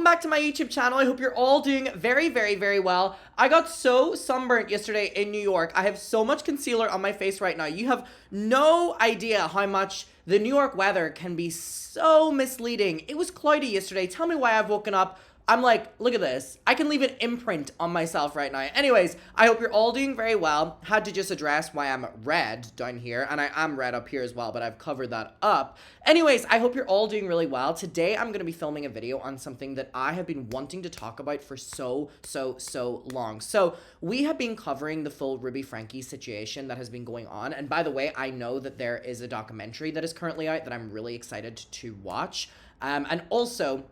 welcome back to my YouTube channel. I hope you're all doing very, very, very well. I got so sunburnt yesterday in New York. I have so much concealer on my face right now. You have no idea how much the New York weather can be so misleading. It was cloudy yesterday. Tell me why I've woken up. I'm like, look at this. I can leave an imprint on myself right now. Anyways, I hope you're all doing very well. Had to just address why I'm red down here, and I am red up here as well, but I've covered that up. Anyways, I hope you're all doing really well. Today, I'm going to be filming a video on something that I have been wanting to talk about for so long. So, we have been covering the full Ruby Franke situation that has been going on, and by the way, I know that there is a documentary that is currently out that I'm really excited to watch, and also,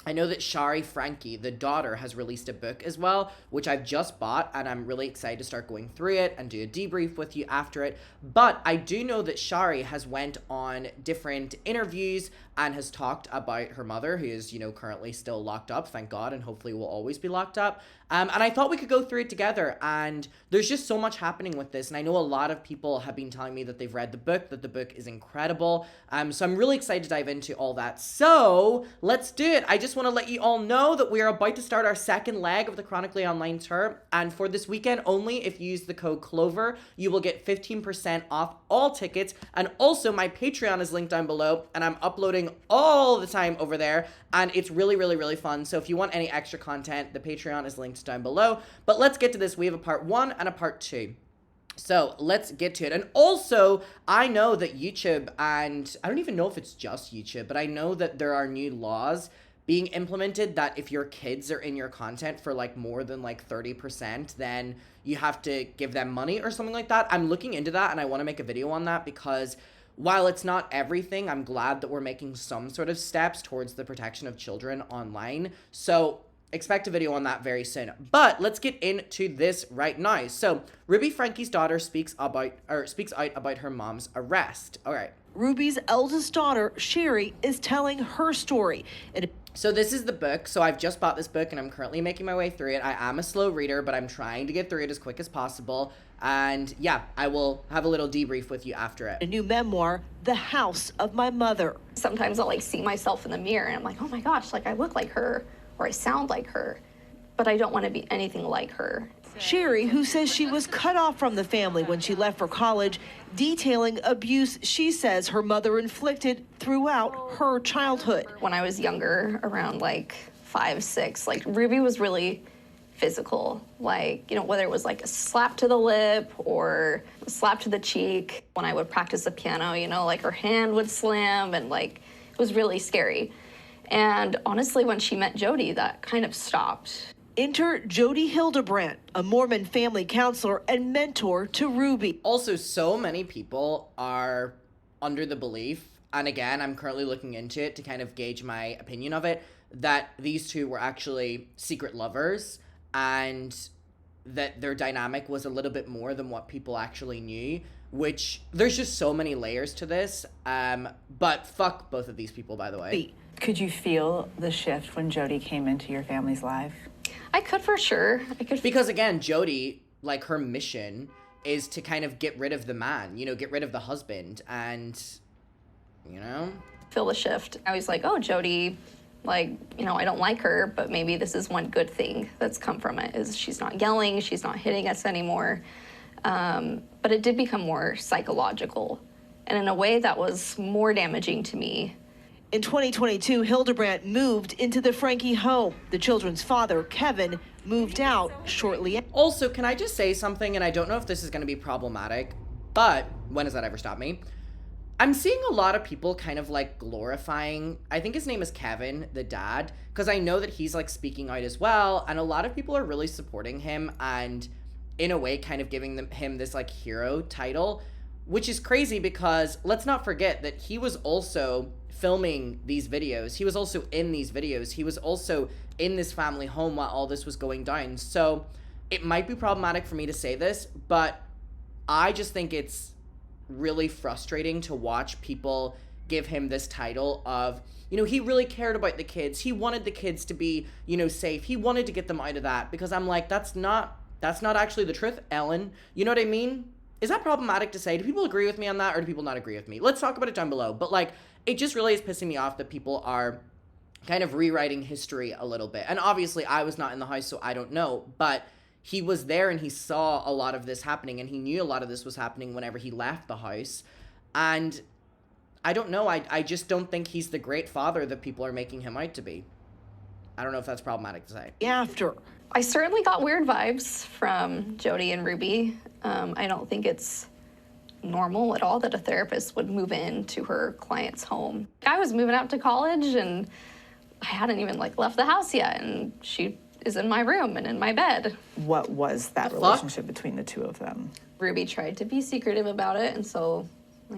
I know that Shari, Franke, the daughter, has released a book as well, which I've just bought, and I'm really excited to start going through it and do a debrief with you after it. But I do know that Shari has went on different interviews and has talked about her mother, who is, currently still locked up, thank God, and hopefully will always be locked up. And I thought we could go through it together, and there's just so much happening with this, and I know a lot of people have been telling me that they've read the book, that the book is incredible, so I'm really excited to dive into all that. So, let's do it. I just want to let you all know that we are about to start our second leg of the Chronically online tour, and for this weekend only, if you use the code CLOVER, you will get 15% off all tickets, and also my Patreon is linked down below, and I'm uploading all the time over there, and it's really, really, really fun. So if you want any extra content, the Patreon is linked down below. But let's get to this. We have a part 1 and a part 2. So let's get to it. And also, I know that YouTube, and I don't even know if it's just YouTube, but I know that there are new laws being implemented that if your kids are in your content for like more than like 30%, then you have to give them money or something like that. I'm looking into that, and I want to make a video on that because while it's not everything, I'm glad that we're making some sort of steps towards the protection of children online. So expect a video on that very soon. But let's get into this right now. So Ruby Franke's daughter speaks out about her mom's arrest. All right. Ruby's eldest daughter, Shari, is telling her story. So this is the book. So I've just bought this book and I'm currently making my way through it. I am a slow reader, but I'm trying to get through it as quick as possible. And yeah, I will have a little debrief with you after it. A new memoir, The House of My Mother. Sometimes I'll see myself in the mirror and I'm like, oh my gosh, I look like her or I sound like her, but I don't want to be anything like her. Shari, who says she was cut off from the family when she left for college, detailing abuse she says her mother inflicted throughout her childhood. When I was younger, around 5, 6, Ruby was really physical, whether it was a slap to the lip or a slap to the cheek. When I would practice the piano, her hand would slam and it was really scary. And honestly, when she met Jodi, that kind of stopped. Enter Jodi Hildebrandt, a Mormon family counselor and mentor to Ruby. Also, so many people are under the belief, and again, I'm currently looking into it to kind of gauge my opinion of it, that these two were actually secret lovers and that their dynamic was a little bit more than what people actually knew, which there's just so many layers to this. But fuck both of these people, by the way. Could you feel the shift when Jodi came into your family's life? I could for sure. Because again, Jodi, her mission is to kind of get rid of the man, get rid of the husband, and, feel the shift. I was like, oh, Jodi, I don't like her, but maybe this is one good thing that's come from it, is she's not yelling, she's not hitting us anymore. But it did become more psychological, and in a way that was more damaging to me. In 2022, Hildebrandt moved into the Franke home. The children's father, Kevin, moved out shortly. Also, can I just say something, and I don't know if this is going to be problematic, but when does that ever stop me? I'm seeing a lot of people kind of glorifying, I think his name is Kevin, the dad, because I know that he's speaking out as well, and a lot of people are really supporting him and in a way kind of giving him this hero title, which is crazy because let's not forget that he was also filming these videos. He was also in these videos. He was also in this family home while all this was going down. So it might be problematic for me to say this, but I just think it's really frustrating to watch people give him this title of, he really cared about the kids. He wanted the kids to be, safe. He wanted to get them out of that, because I'm like, that's not actually the truth, Ellen. You know what I mean? Is that problematic to say? Do people agree with me on that, or do people not agree with me? Let's talk about it down below. But it just really is pissing me off that people are kind of rewriting history a little bit. And obviously I was not in the house, so I don't know, but he was there and he saw a lot of this happening, and he knew a lot of this was happening whenever he left the house. And I don't know, I just don't think he's the great father that people are making him out to be. I don't know if that's problematic to say. After. I certainly got weird vibes from Jodi and Ruby. I don't think it's normal at all that a therapist would move into her client's home. I was moving out to college and I hadn't even left the house yet, and she is in my room and in my bed. What was that relationship between the two of them? Ruby tried to be secretive about it, and so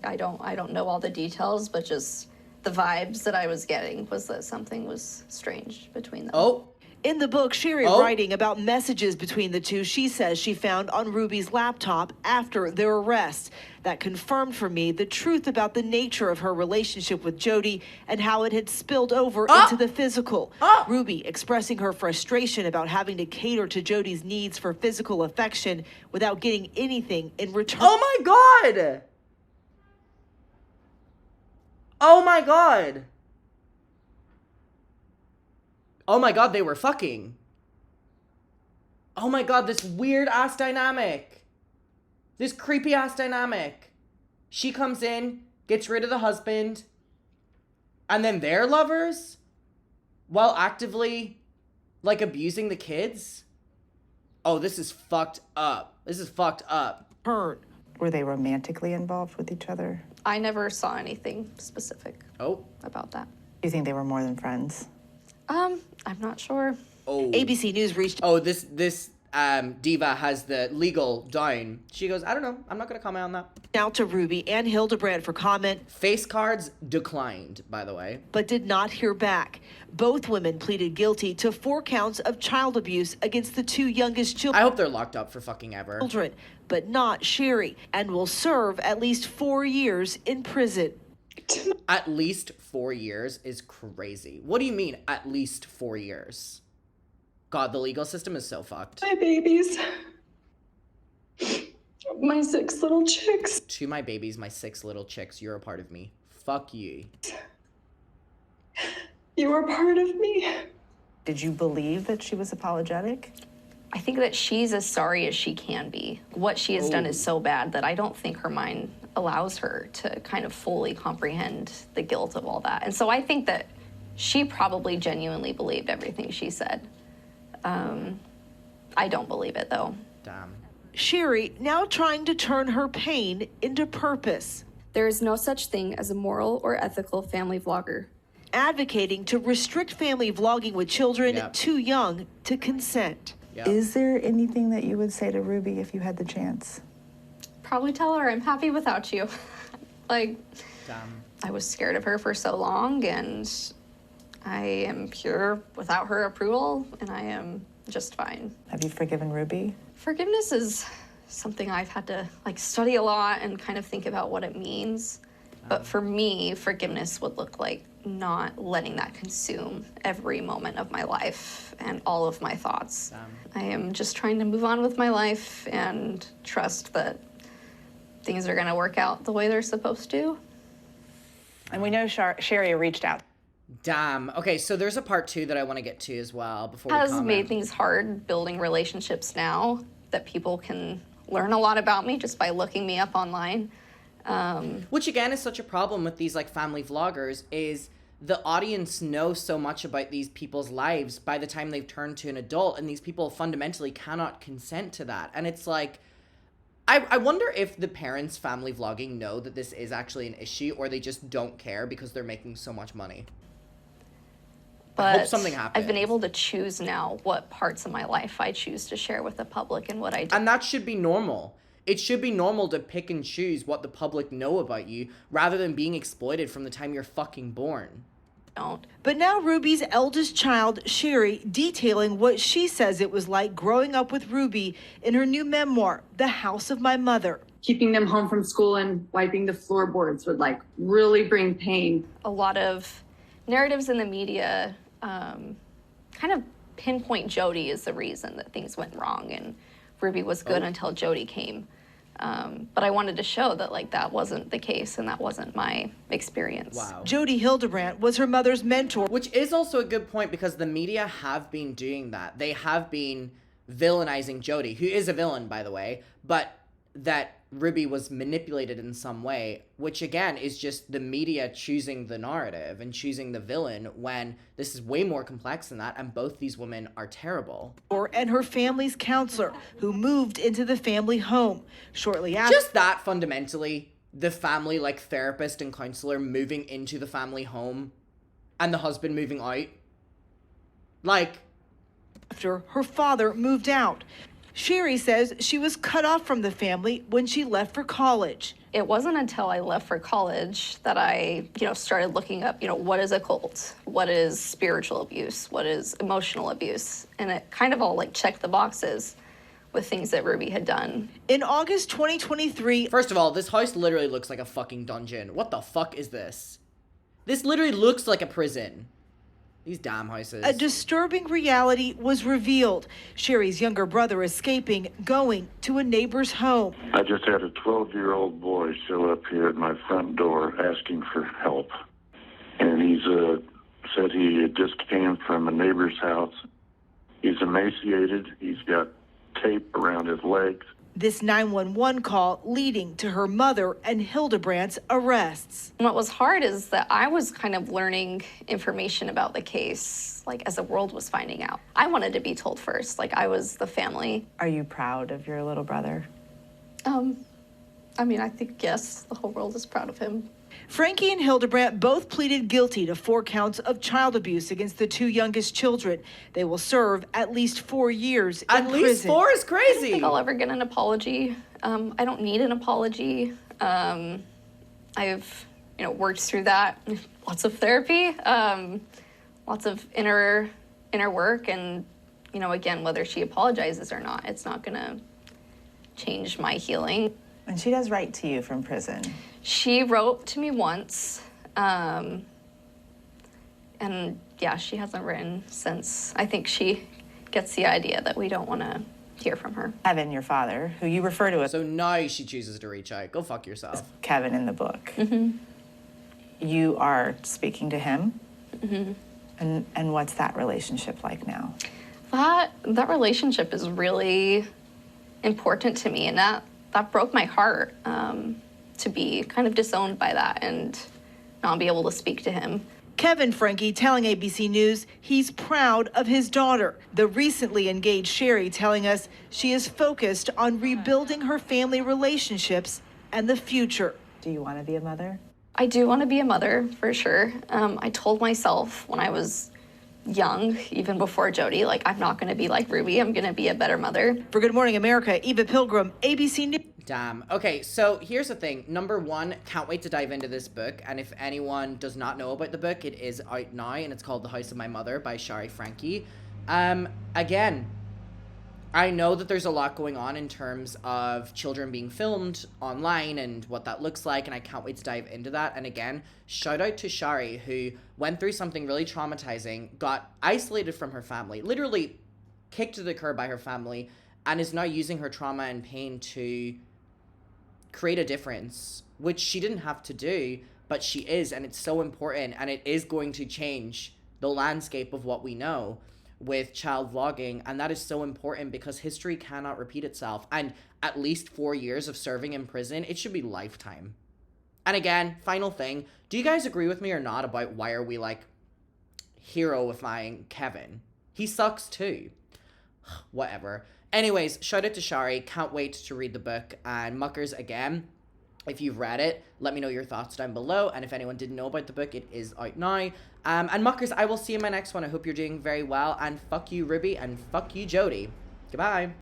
I don't know all the details, but just the vibes that I was getting was that something was strange between them. Oh. In the book, Shari writing about messages between the two she says she found on Ruby's laptop after their arrest that confirmed for me the truth about the nature of her relationship with Jodi and how it had spilled over into the physical. Ruby expressing her frustration about having to cater to Jodi's needs for physical affection without getting anything in return. Oh my God! Oh my God! Oh my God, they were fucking. Oh my God, this weird ass dynamic. This creepy ass dynamic. She comes in, gets rid of the husband, and then they're lovers while actively, abusing the kids. Oh, this is fucked up. This is fucked up. Were they romantically involved with each other? I never saw anything specific about that. Do you think they were more than friends? I'm not sure. Oh. ABC News reached. Oh, this diva has the legal down. She goes, I don't know. I'm not going to comment on that. Out to Ruby and Hildebrandt for comment. Face cards declined, by the way. But did not hear back. Both women pleaded guilty to 4 counts of child abuse against the 2 youngest children. I hope they're locked up for fucking ever. But not Shari, and will serve at least 4 years in prison. At least 4 years is crazy. What do you mean, at least 4 years? God, the legal system is so fucked. My babies. My 6 little chicks. To my babies, my 6 little chicks, you're a part of me. Fuck you. You are part of me. Did you believe that she was apologetic? I think that she's as sorry as she can be. What she has done is so bad that I don't think her mind allows her to kind of fully comprehend the guilt of all that. And so I think that she probably genuinely believed everything she said. I don't believe it, though. Damn. Shari now trying to turn her pain into purpose. There is no such thing as a moral or ethical family vlogger. Advocating to restrict family vlogging with children too young to consent. Yep. Is there anything that you would say to Ruby if you had the chance? Probably tell her I'm happy without you. Damn. I was scared of her for so long, and I am pure without her approval, and I am just fine. Have you forgiven Ruby? Forgiveness is something I've had to study a lot and kind of think about what it means. But for me, forgiveness would look like not letting that consume every moment of my life and all of my thoughts. I am just trying to move on with my life and trust that things are going to work out the way they're supposed to. And we know Shari reached out. Damn. Okay, so there's a part 2 that I want to get to as well before we It has comment. made things hard building relationships now that people can learn a lot about me just by looking me up online. Which again is such a problem with these family vloggers, is the audience knows so much about these people's lives by the time they've turned to an adult, and these people fundamentally cannot consent to that. And it's I wonder if the parents family vlogging know that this is actually an issue, or they just don't care because they're making so much money. But I hope something happens. I've been able to choose now what parts of my life I choose to share with the public and what I do. And that should be normal. It should be normal to pick and choose what the public know about you, rather than being exploited from the time you're fucking born. Don't. But now Ruby's eldest child, Shari, detailing what she says it was like growing up with Ruby in her new memoir, The House of My Mother. Keeping them home from school and wiping the floorboards would really bring pain. A lot of narratives in the media kind of pinpoint Jodi as the reason that things went wrong, and Ruby was good until Jodi came. But I wanted to show that like that wasn't the case and that wasn't my experience. Wow. Jodi Hildebrandt was her mother's mentor. Which is also a good point because the media have been doing that. They have been villainizing Jodi, who is a villain, by the way, but that Ruby was manipulated in some way, which again is just the media choosing the narrative and choosing the villain when this is way more complex than that, and both these women are terrible. And her family's counselor, who moved into the family home shortly after. Just that, fundamentally, the family, like, therapist and counselor moving into the family home and the husband moving out. Like, after her father moved out. Shari says she was cut off from the family when she left for college. It wasn't until I left for college that I, started looking up, what is a cult? What is spiritual abuse? What is emotional abuse? And it kind of all like checked the boxes with things that Ruby had done. In August 2023. First of all, this house literally looks like a fucking dungeon. What the fuck is this? This literally looks like a prison. These damn houses. A disturbing reality was revealed. Shari's younger brother escaping, going to a neighbor's home. I just had a 12-year-old boy show up here at my front door asking for help. And he's said he just came from a neighbor's house. He's emaciated. He's got tape around his legs. This 911 call leading to her mother and Hildebrandt's arrests. What was hard is that I was kind of learning information about the case, like as the world was finding out. I wanted to be told first, like I was the family. Are you proud of your little brother? I think, yes, the whole world is proud of him. Franke and Hildebrandt both pleaded guilty to 4 counts of child abuse against the 2 youngest children. They will serve at least 4 years in prison. At least 4 is I crazy. don't think I'll ever get an apology. I don't need an apology. I've, worked through that. Lots of therapy, lots of inner work, and, again, whether she apologizes or not, it's not gonna change my healing. And she does write to you from prison. She wrote to me once, and yeah, she hasn't written since. I think she gets the idea that we don't want to hear from her. Kevin, your father, who you refer to as So now she chooses to reach out. Go fuck yourself. Kevin in the book. Mm-hmm. You are speaking to him. Mm-hmm. And what's that relationship like now? That relationship is really important to me, and that broke my heart. To be kind of disowned by that and not be able to speak to him. Kevin Franke telling ABC News he's proud of his daughter. The recently engaged Shari telling us she is focused on rebuilding her family relationships and the future. Do you want to be a mother? I do want to be a mother, for sure. I told myself when I was young, even before Jodi, like, I'm not going to be like Ruby. I'm going to be a better mother. For Good Morning America, Eva Pilgrim, ABC News. Damn. Okay, so here's the thing. Number 1, can't wait to dive into this book. And if anyone does not know about the book, it is out now, and it's called The House of My Mother by Shari Franke. Again, I know that there's a lot going on in terms of children being filmed online and what that looks like, and I can't wait to dive into that. And again, shout out to Shari, who went through something really traumatizing, got isolated from her family, literally kicked to the curb by her family, and is now using her trauma and pain to create a difference, which she didn't have to do, but she is, and it's so important, and it is going to change the landscape of what we know with child vlogging, and that is so important because history cannot repeat itself, and at least 4 years of serving in prison, it should be lifetime. And again, final thing, do you guys agree with me or not about why are we, like, heroifying Kevin? He sucks too. Whatever. Anyways, shout out to Shari. Can't wait to read the book. And Muckers, again, if you've read it, let me know your thoughts down below. And if anyone didn't know about the book, it is out now. And Muckers, I will see you in my next one. I hope you're doing very well. And fuck you, Ruby, and fuck you, Jodi. Goodbye.